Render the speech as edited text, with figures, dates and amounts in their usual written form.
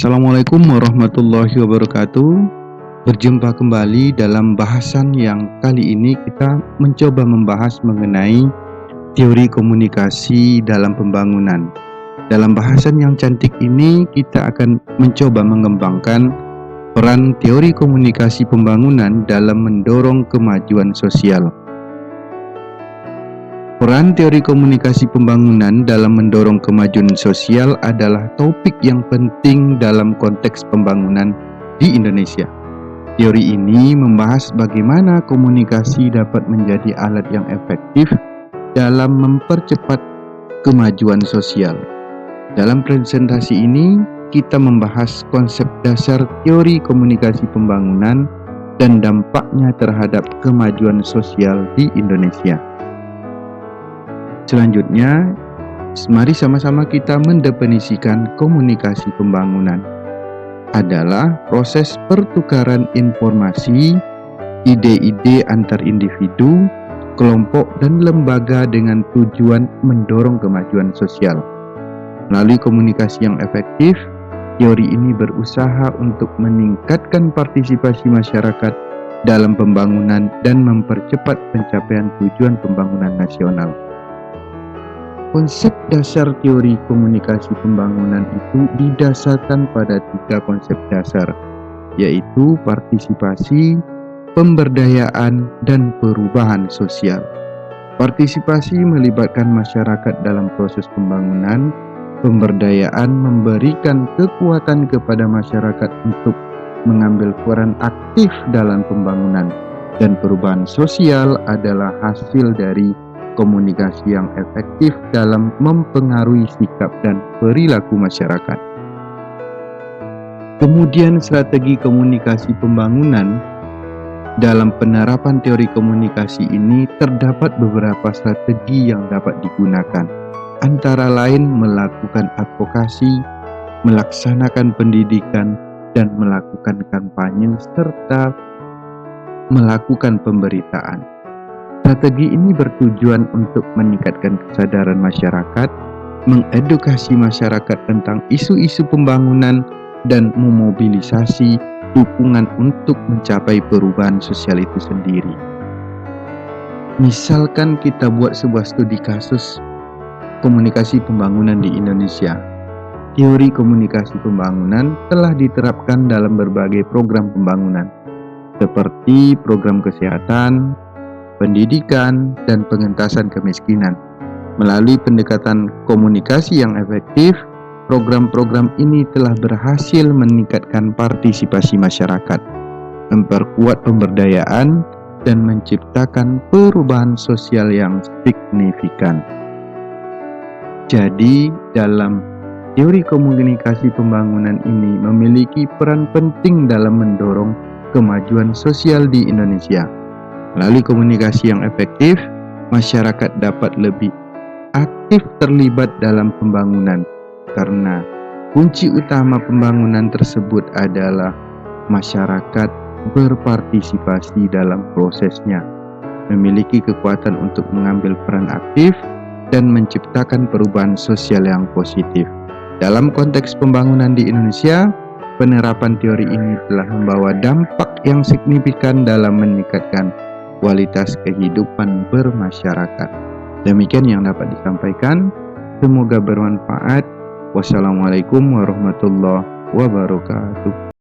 Assalamualaikum warahmatullahi wabarakatuh. Berjumpa kembali dalam bahasan yang kali ini kita mencoba membahas mengenai teori komunikasi dalam pembangunan. Dalam bahasan yang cantik ini kita akan mencoba mengembangkan peran teori komunikasi pembangunan dalam mendorong kemajuan sosial. Peran teori komunikasi pembangunan dalam mendorong kemajuan sosial adalah topik yang penting dalam konteks pembangunan di Indonesia. Teori ini membahas bagaimana komunikasi dapat menjadi alat yang efektif dalam mempercepat kemajuan sosial. Dalam presentasi ini, kita membahas konsep dasar teori komunikasi pembangunan dan dampaknya terhadap kemajuan sosial di Indonesia. Selanjutnya, mari sama-sama kita mendefinisikan komunikasi pembangunan. Adalah proses pertukaran informasi, ide-ide antar individu, kelompok, dan lembaga dengan tujuan mendorong kemajuan sosial. Melalui komunikasi yang efektif, teori ini berusaha untuk meningkatkan partisipasi masyarakat dalam pembangunan dan mempercepat pencapaian tujuan pembangunan nasional. Konsep dasar teori komunikasi pembangunan itu didasarkan pada 3 konsep dasar, yaitu partisipasi, pemberdayaan, dan perubahan sosial. Partisipasi melibatkan masyarakat dalam proses pembangunan, pemberdayaan memberikan kekuatan kepada masyarakat untuk mengambil peran aktif dalam pembangunan, dan perubahan sosial adalah hasil dari komunikasi yang efektif dalam mempengaruhi sikap dan perilaku masyarakat. Kemudian strategi komunikasi pembangunan. Dalam penerapan teori komunikasi ini terdapat beberapa strategi yang dapat digunakan, antara lain melakukan advokasi, melaksanakan pendidikan, dan melakukan kampanye serta melakukan pemberitaan. Strategi ini bertujuan untuk meningkatkan kesadaran masyarakat, mengedukasi masyarakat tentang isu-isu pembangunan, dan memobilisasi dukungan untuk mencapai perubahan sosial itu sendiri. Misalkan kita buat sebuah studi kasus komunikasi pembangunan di Indonesia. Teori komunikasi pembangunan telah diterapkan dalam berbagai program pembangunan, seperti program kesehatan, pendidikan, dan pengentasan kemiskinan. Melalui pendekatan komunikasi yang efektif, program-program ini telah berhasil meningkatkan partisipasi masyarakat, memperkuat pemberdayaan, dan menciptakan perubahan sosial yang signifikan. Jadi, dalam teori komunikasi pembangunan ini memiliki peran penting dalam mendorong kemajuan sosial di Indonesia. Melalui komunikasi yang efektif, masyarakat dapat lebih aktif terlibat dalam pembangunan, karena kunci utama pembangunan tersebut adalah masyarakat berpartisipasi dalam prosesnya, memiliki kekuatan untuk mengambil peran aktif, dan menciptakan perubahan sosial yang positif. Dalam konteks pembangunan di Indonesia, penerapan teori ini telah membawa dampak yang signifikan dalam meningkatkan kualitas kehidupan bermasyarakat. Demikian yang dapat disampaikan. Semoga bermanfaat. Wassalamualaikum warahmatullahi wabarakatuh.